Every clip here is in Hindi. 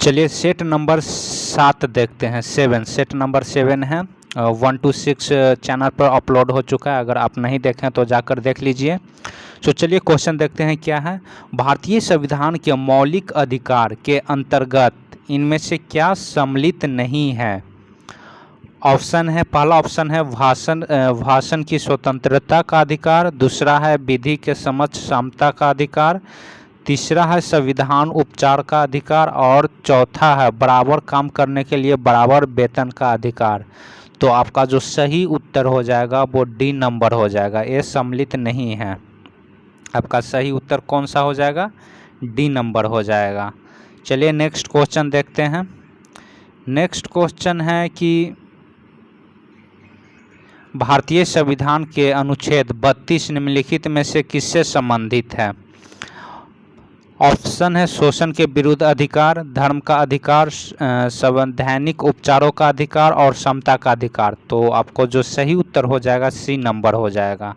चलिए सेट नंबर 7 देखते हैं। सेट नंबर 7 है। 1 to 6 चैनल पर अपलोड हो चुका है, अगर आप नहीं देखें तो जाकर देख लीजिए। तो चलिए क्वेश्चन देखते हैं क्या है। भारतीय संविधान के मौलिक अधिकार के अंतर्गत इनमें से क्या सम्मिलित नहीं है। ऑप्शन है, पहला ऑप्शन है भाषण की स्वतंत्रता का अधिकार, दूसरा है विधि के समक्ष समता का अधिकार, तीसरा है संविधान उपचार का अधिकार और चौथा है बराबर काम करने के लिए बराबर वेतन का अधिकार। तो आपका जो सही उत्तर हो जाएगा वो डी नंबर हो जाएगा, ये सम्मिलित नहीं है। आपका सही उत्तर कौन सा हो जाएगा, डी नंबर हो जाएगा। चलिए नेक्स्ट क्वेश्चन देखते हैं। नेक्स्ट क्वेश्चन है कि भारतीय संविधान के अनुच्छेद 32 निम्नलिखित में से किससे संबंधित है। ऑप्शन है शोषण के विरुद्ध अधिकार, धर्म का अधिकार, संवैधानिक उपचारों का अधिकार और समता का अधिकार। तो आपको जो सही उत्तर हो जाएगा सी नंबर हो जाएगा,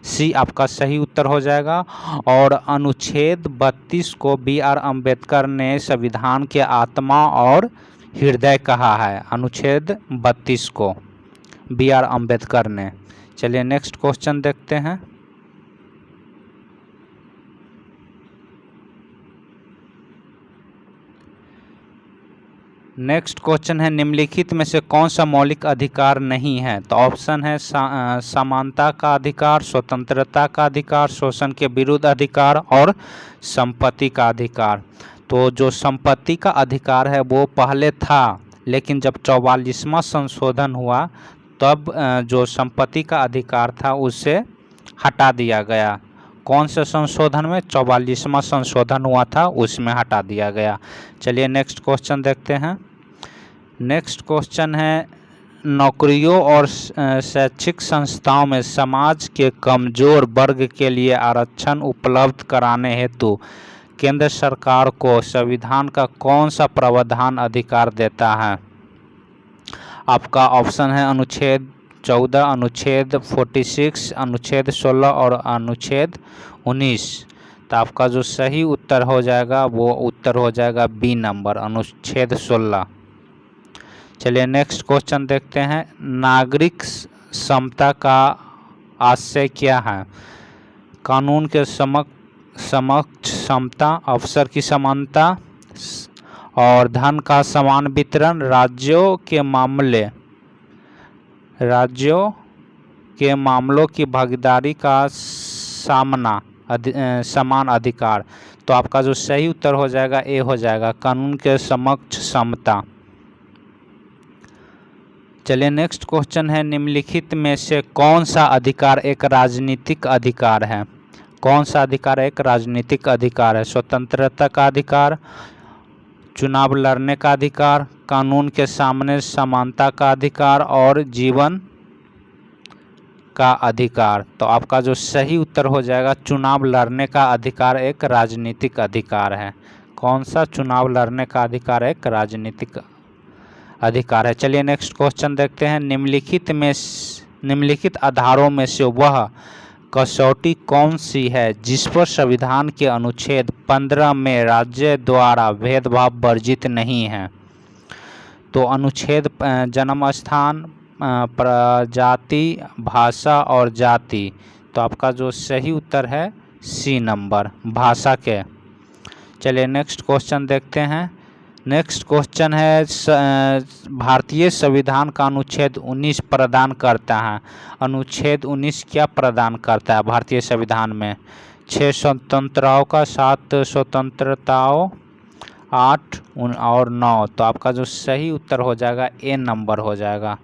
सी आपका सही उत्तर हो जाएगा। और अनुच्छेद 32 को B.R. अम्बेडकर ने संविधान के आत्मा और हृदय कहा है, अनुच्छेद 32 को B.R. अम्बेडकर ने। चलिए नेक्स्ट क्वेश्चन देखते हैं। नेक्स्ट क्वेश्चन है निम्नलिखित में से कौन सा मौलिक अधिकार नहीं है। तो ऑप्शन है समानता का अधिकार, स्वतंत्रता का अधिकार, शोषण के विरुद्ध अधिकार और संपत्ति का अधिकार। तो जो संपत्ति का अधिकार है वो पहले था, लेकिन जब 44वां संशोधन हुआ तब जो संपत्ति का अधिकार था उसे हटा दिया गया। कौन से संशोधन में, 44वां संशोधन हुआ था उसमें हटा दिया गया। चलिए नेक्स्ट क्वेश्चन देखते हैं। नेक्स्ट क्वेश्चन है नौकरियों और शैक्षिक संस्थाओं में समाज के कमजोर वर्ग के लिए आरक्षण उपलब्ध कराने हेतु केंद्र सरकार को संविधान का कौन सा प्रावधान अधिकार देता है। आपका ऑप्शन है अनुच्छेद 14, अनुच्छेद 46, अनुच्छेद 16 और अनुच्छेद 19। तो आपका जो सही उत्तर हो जाएगा वो उत्तर हो जाएगा बी नंबर, अनुच्छेद 16। चलिए नेक्स्ट क्वेश्चन देखते हैं। नागरिक समता का आशय क्या है। कानून के समक्ष समता, अवसर की समानता और धन का समान वितरण, राज्यों के मामलों की भागीदारी का समान अधिकार। तो आपका जो सही उत्तर हो जाएगा ए हो जाएगा, कानून के समक्ष समता। चलिए नेक्स्ट क्वेश्चन है निम्नलिखित में से कौन सा अधिकार एक राजनीतिक अधिकार है। कौन सा अधिकार एक राजनीतिक अधिकार है। स्वतंत्रता का अधिकार, चुनाव लड़ने का अधिकार, कानून के सामने समानता का अधिकार और जीवन का अधिकार। तो आपका जो सही उत्तर हो जाएगा चुनाव लड़ने का अधिकार एक राजनीतिक अधिकार है। कौन सा, चुनाव लड़ने का अधिकार एक राजनीतिक अधिकार है। चलिए नेक्स्ट क्वेश्चन देखते हैं। निम्नलिखित आधारों में से वह कसौटी कौन सी है जिस पर संविधान के अनुच्छेद 15 में राज्य द्वारा भेदभाव वर्जित नहीं है। तो अनुच्छेद जन्म स्थान, प्रजाति, भाषा और जाति। तो आपका जो सही उत्तर है सी नंबर, भाषा के। चलिए नेक्स्ट क्वेश्चन देखते हैं। नेक्स्ट क्वेश्चन है भारतीय संविधान का अनुच्छेद 19 प्रदान करता है। अनुच्छेद 19 क्या प्रदान करता है भारतीय संविधान में। 6 स्वतंत्रताओं का, 7 स्वतंत्रताओं, 8 और 9। तो आपका जो सही उत्तर हो जाएगा ए नंबर हो जाएगा।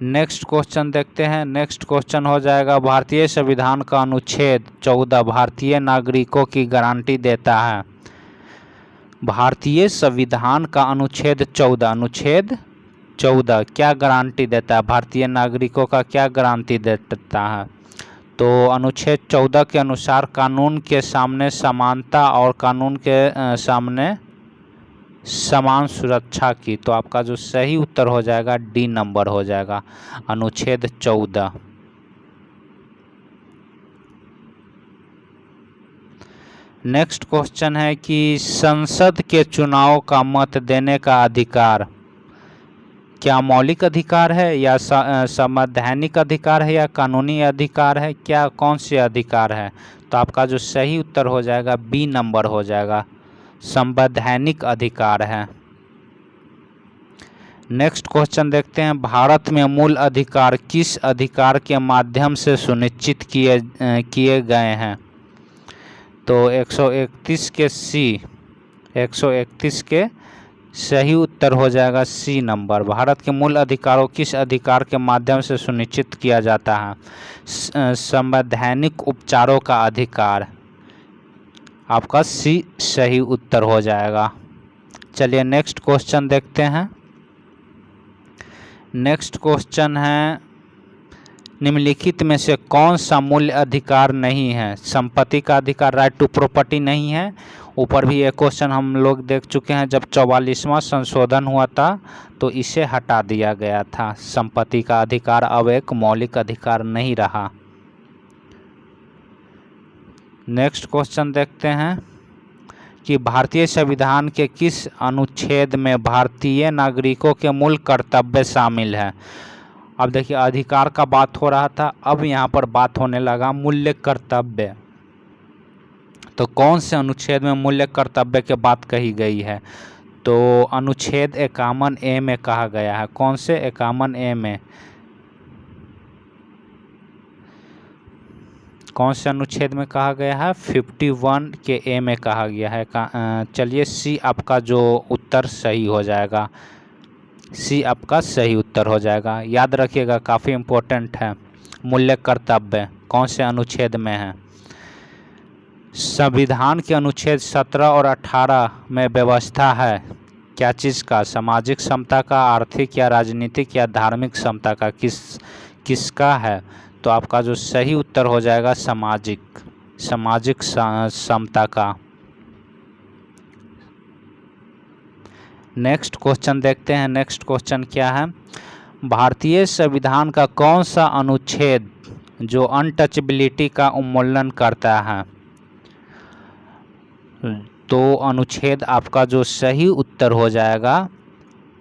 नेक्स्ट क्वेश्चन देखते हैं। नेक्स्ट क्वेश्चन हो जाएगा भारतीय संविधान का अनुच्छेद 14 भारतीय नागरिकों की गारंटी देता है। भारतीय संविधान का अनुच्छेद 14 क्या गारंटी देता है, भारतीय नागरिकों का क्या गारंटी देता है। तो अनुच्छेद 14 के अनुसार कानून के सामने समानता और कानून के सामने समान सुरक्षा की। तो आपका जो सही उत्तर हो जाएगा डी नंबर हो जाएगा, अनुच्छेद 14। नेक्स्ट क्वेश्चन है कि संसद के चुनाव का मत देने का अधिकार क्या मौलिक अधिकार है या संवैधानिक अधिकार है या कानूनी अधिकार है, क्या कौन से अधिकार है? तो आपका जो सही उत्तर हो जाएगा बी नंबर हो जाएगा, संवैधानिक अधिकार है। नेक्स्ट क्वेश्चन देखते हैं, भारत में मूल अधिकार किस अधिकार के माध्यम से सुनिश्चित किए गए हैं? तो 131 के सी, 131 के सही उत्तर हो जाएगा सी नंबर। भारत के मूल अधिकारों किस अधिकार के माध्यम से सुनिश्चित किया जाता है? संवैधानिक उपचारों का अधिकार, आपका सी सही उत्तर हो जाएगा। चलिए नेक्स्ट क्वेश्चन देखते हैं। नेक्स्ट क्वेश्चन है, निम्नलिखित में से कौन सा मूल्य अधिकार नहीं है? संपत्ति का अधिकार, राइट टू प्रॉपर्टी नहीं है। ऊपर भी एक क्वेश्चन हम लोग देख चुके हैं, जब 44वां संशोधन हुआ था तो इसे हटा दिया गया था। संपत्ति का अधिकार अब एक मौलिक अधिकार नहीं रहा। नेक्स्ट क्वेश्चन देखते हैं कि भारतीय संविधान के किस अनुच्छेद में भारतीय नागरिकों के मूल कर्तव्य शामिल है? अब देखिए, अधिकार का बात हो रहा था, अब यहाँ पर बात होने लगा मूल्य कर्तव्य। तो कौन से अनुच्छेद में मूल्य कर्तव्य की बात कही गई है? तो अनुच्छेद 51A में कहा गया है। कौन से 51A में? कौन से अनुच्छेद में कहा गया है? 51 के ए में कहा गया है। चलिए सी आपका जो उत्तर सही हो जाएगा, सी आपका सही उत्तर हो जाएगा। याद रखिएगा, काफ़ी इम्पोर्टेंट है। मूल्य कर्तव्य कौन से अनुच्छेद में है? संविधान के अनुच्छेद 17 और 18 में व्यवस्था है क्या चीज़ का? सामाजिक समता का, आर्थिक या राजनीतिक या धार्मिक समता का, किसका है? तो आपका जो सही उत्तर हो जाएगा सामाजिक समता का। नेक्स्ट क्वेश्चन देखते हैं। नेक्स्ट क्वेश्चन क्या है? भारतीय संविधान का कौन सा अनुच्छेद जो अनटचेबिलिटी का उल्लंघन करता है? तो अनुच्छेद आपका जो सही उत्तर हो जाएगा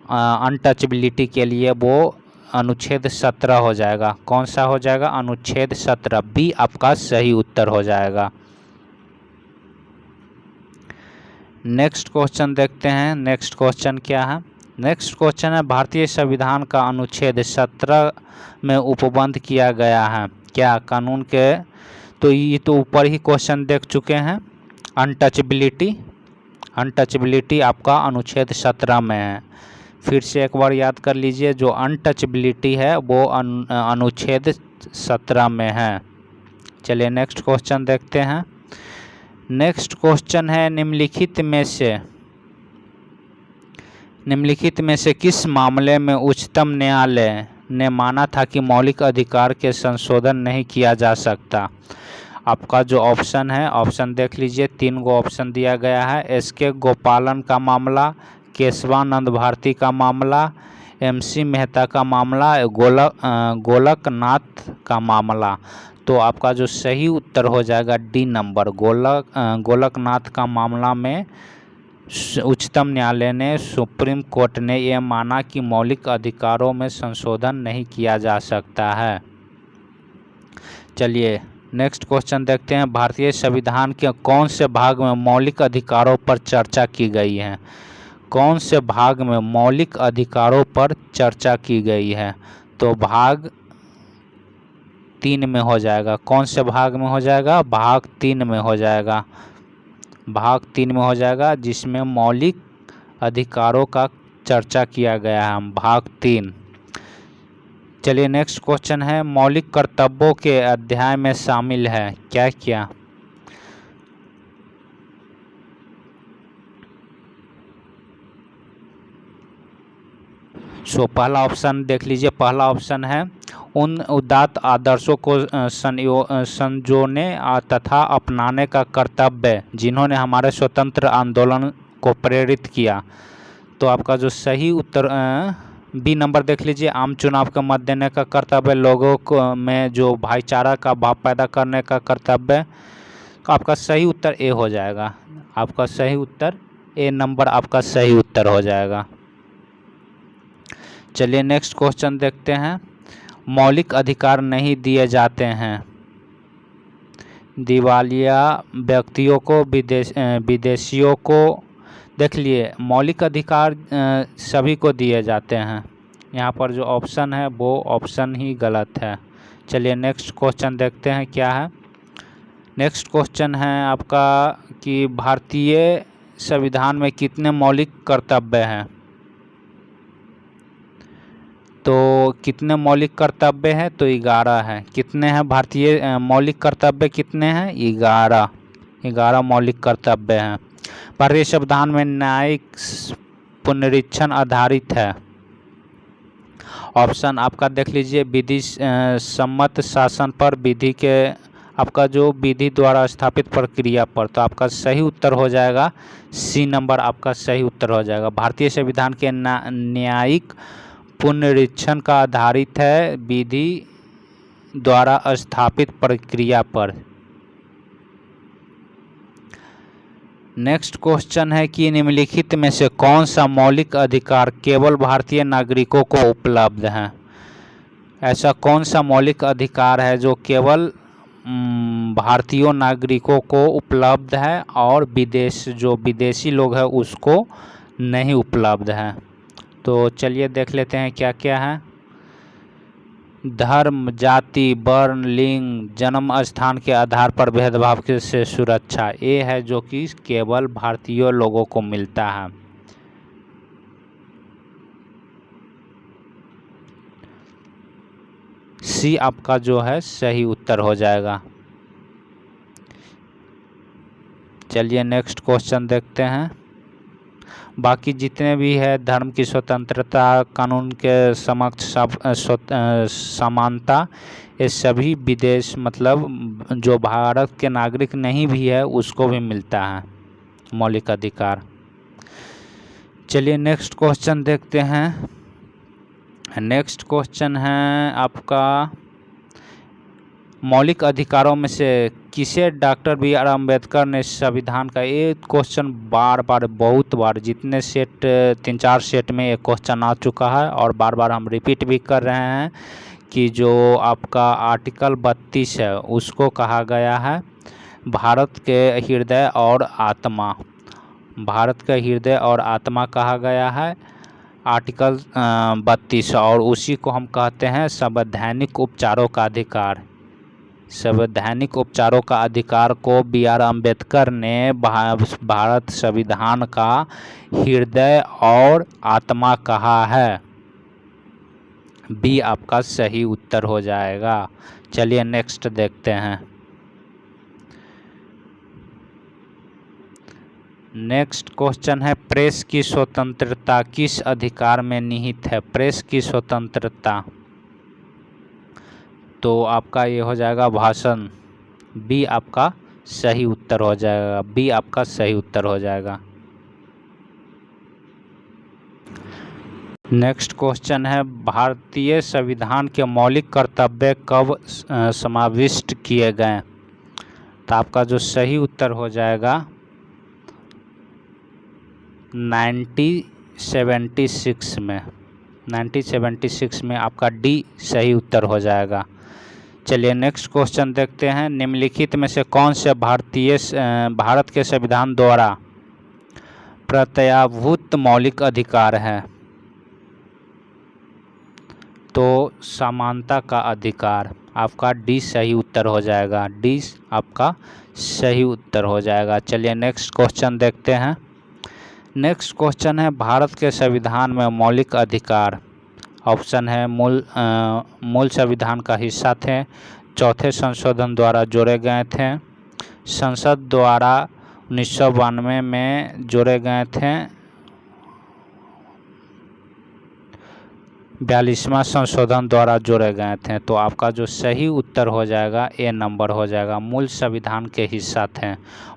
अनटचेबिलिटी के लिए, वो अनुच्छेद 17 हो जाएगा। कौन सा हो जाएगा? अनुच्छेद 17, बी आपका सही उत्तर हो जाएगा। नेक्स्ट क्वेश्चन देखते हैं। नेक्स्ट क्वेश्चन क्या है? नेक्स्ट क्वेश्चन है, भारतीय संविधान का अनुच्छेद 17 में उपबंध किया गया है क्या कानून के? तो ये तो ऊपर ही क्वेश्चन देख चुके हैं। अनटचेबिलिटी आपका अनुच्छेद 17 में है। फिर से एक बार याद कर लीजिए, जो अनटचेबिलिटी है वो अनुच्छेद 17 में है। चलिए नेक्स्ट क्वेश्चन देखते हैं। नेक्स्ट क्वेश्चन है, निम्नलिखित में से किस मामले में उच्चतम न्यायालय ने माना था कि मौलिक अधिकार के संशोधन नहीं किया जा सकता? आपका जो ऑप्शन है, ऑप्शन देख लीजिए, 3 गो ऑप्शन दिया गया है। एसके गोपालन का मामला, केशवानंद भारती का मामला, MC मेहता का मामला, गोलकनाथ का मामला। तो आपका जो सही उत्तर हो जाएगा डी नंबर, गोलकनाथ का मामला में उच्चतम न्यायालय ने, सुप्रीम कोर्ट ने यह माना कि मौलिक अधिकारों में संशोधन नहीं किया जा सकता है। चलिए नेक्स्ट क्वेश्चन देखते हैं। भारतीय संविधान के कौन से भाग में मौलिक अधिकारों पर चर्चा की गई है? कौन से भाग में मौलिक अधिकारों पर चर्चा की गई है? तो भाग 3 में हो जाएगा। कौन से भाग में हो जाएगा? भाग 3 में हो जाएगा। भाग 3 में हो जाएगा, जिसमें मौलिक अधिकारों का चर्चा किया गया है, भाग 3। चलिए नेक्स्ट क्वेश्चन है, मौलिक कर्तव्यों के अध्याय में शामिल है क्या क्या? सो पहला ऑप्शन देख लीजिए। पहला ऑप्शन है, उन उदात्त आदर्शों को संजोने तथा अपनाने का कर्तव्य जिन्होंने हमारे स्वतंत्र आंदोलन को प्रेरित किया। तो आपका जो सही उत्तर बी नंबर देख लीजिए। आम चुनाव का मत देने का कर्तव्य, लोगों को में जो भाईचारा का भाव पैदा करने का कर्तव्य। तो आपका सही उत्तर ए हो जाएगा। आपका सही उत्तर ए नंबर आपका सही उत्तर हो जाएगा। चलिए नेक्स्ट क्वेश्चन देखते हैं। मौलिक अधिकार नहीं दिए जाते हैं। दिवालिया व्यक्तियों को, विदेशियों को, देख लिए मौलिक अधिकार सभी को दिए जाते हैं। यहाँ पर जो ऑप्शन है वो ऑप्शन ही गलत है। चलिए नेक्स्ट क्वेश्चन देखते हैं क्या है। नेक्स्ट क्वेश्चन है आपका कि भारतीय संविधान में कितने मौलिक कर्तव्य हैं। तो कितने मौलिक कर्तव्य हैं? तो 11 हैं। कितने हैं भारतीय मौलिक कर्तव्य? कितने हैं? 11 मौलिक कर्तव्य हैं। भारतीय संविधान में न्यायिक पुनरीक्षण आधारित है। ऑप्शन आपका देख लीजिए, विधि सम्मत शासन पर, विधि के आपका जो विधि द्वारा स्थापित प्रक्रिया पर। तो आपका सही उत्तर हो जाएगा सी नंबर आपका सही उत्तर हो जाएगा। भारतीय संविधान के न्यायिक पुनरीक्षण का आधारित है विधि द्वारा स्थापित प्रक्रिया पर। नेक्स्ट क्वेश्चन है कि निम्नलिखित में से कौन सा मौलिक अधिकार केवल भारतीय नागरिकों को उपलब्ध है। ऐसा कौन सा मौलिक अधिकार है जो केवल भारतीय नागरिकों को उपलब्ध है और विदेशी लोग हैं उसको नहीं उपलब्ध है। तो चलिए देख लेते हैं क्या क्या है। धर्म, जाति, वर्ण, लिंग, जन्म स्थान के आधार पर भेदभाव से सुरक्षा। ये है जो कि केवल भारतीय लोगों को मिलता है। सी आपका जो है सही उत्तर हो जाएगा। चलिए नेक्स्ट क्वेश्चन देखते हैं। बाकी जितने भी है धर्म की स्वतंत्रता, कानून के समक्ष समानता, ये सभी विदेश मतलब जो भारत के नागरिक नहीं भी है उसको भी मिलता है मौलिक अधिकार। चलिए नेक्स्ट क्वेश्चन देखते हैं। नेक्स्ट क्वेश्चन है आपका मौलिक अधिकारों में से किसे डॉक्टर बी आर अम्बेडकर ने संविधान का। ये क्वेश्चन बार बार बहुत बार जितने सेट 3-4 सेट में ये क्वेश्चन आ चुका है और बार बार हम रिपीट भी कर रहे हैं कि जो आपका आर्टिकल 32 है उसको कहा गया है भारत के हृदय और आत्मा। भारत का हृदय और आत्मा कहा गया है आर्टिकल 32 और उसी को हम कहते हैं संवैधानिक उपचारों का अधिकार। संवैधानिक उपचारों का अधिकार को बी आर अम्बेडकर ने भारत संविधान का हृदय और आत्मा कहा है। बी आपका सही उत्तर हो जाएगा। चलिए नेक्स्ट देखते हैं। नेक्स्ट क्वेश्चन है प्रेस की स्वतंत्रता किस अधिकार में निहित है। प्रेस की स्वतंत्रता तो आपका ये हो जाएगा भाषण। बी आपका सही उत्तर हो जाएगा। बी आपका सही उत्तर हो जाएगा। नेक्स्ट क्वेश्चन है भारतीय संविधान के मौलिक कर्तव्य कब समाविष्ट किए गए। तो आपका जो सही उत्तर हो जाएगा 1976 में। 1976 में आपका डी सही उत्तर हो जाएगा। चलिए नेक्स्ट क्वेश्चन देखते हैं। निम्नलिखित में से कौन से भारत के संविधान द्वारा प्रत्याभूत मौलिक अधिकार है। तो समानता का अधिकार आपका डी सही उत्तर हो जाएगा। डी आपका सही उत्तर हो जाएगा। चलिए नेक्स्ट क्वेश्चन देखते हैं। नेक्स्ट क्वेश्चन है भारत के संविधान में मौलिक अधिकार। ऑप्शन है मूल संविधान का हिस्सा थे, चौथे संशोधन द्वारा जोड़े गए थे, संसद द्वारा 1992 में जोड़े गए थे, 42वां संशोधन द्वारा जोड़े गए थे। तो आपका जो सही उत्तर हो जाएगा ए नंबर हो जाएगा। मूल संविधान के हिस्सा थे।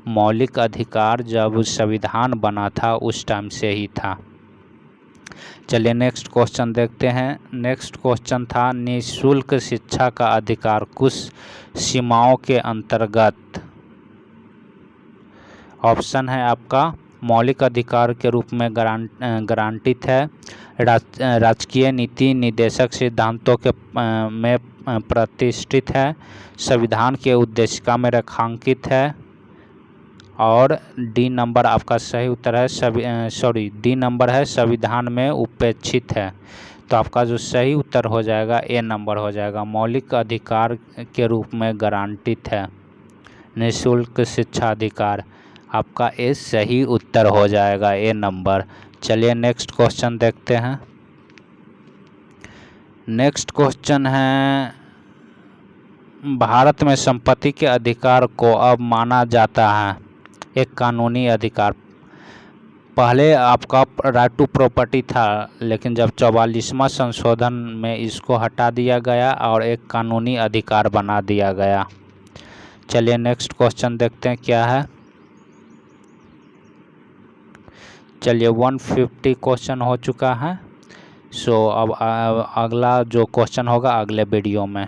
मौलिक अधिकार जब संविधान बना था उस टाइम से ही था। चलिए नेक्स्ट क्वेश्चन देखते हैं। नेक्स्ट क्वेश्चन था निःशुल्क शिक्षा का अधिकार कुछ सीमाओं के अंतर्गत। ऑप्शन है आपका मौलिक अधिकार के रूप में गारंटित है, राजकीय नीति निर्देशक सिद्धांतों के में प्रतिष्ठित है, संविधान के उद्देशिका में रेखांकित है, और डी नंबर आपका सही उत्तर है डी नंबर है संविधान में उपेक्षित है। तो आपका जो सही उत्तर हो जाएगा ए नंबर हो जाएगा, मौलिक अधिकार के रूप में गारंटित है निःशुल्क शिक्षा अधिकार। आपका ए सही उत्तर हो जाएगा, ए नंबर। चलिए नेक्स्ट क्वेश्चन देखते हैं। नेक्स्ट क्वेश्चन है, भारत में संपत्ति के अधिकार को अब माना जाता है एक कानूनी अधिकार। पहले आपका राइट टू प्रॉपर्टी था, लेकिन जब 44वां संशोधन में इसको हटा दिया गया और एक कानूनी अधिकार बना दिया गया। चलिए नेक्स्ट क्वेश्चन देखते हैं क्या है। चलिए 150 क्वेश्चन हो चुका है। सो अब अगला जो क्वेश्चन होगा अगले वीडियो में।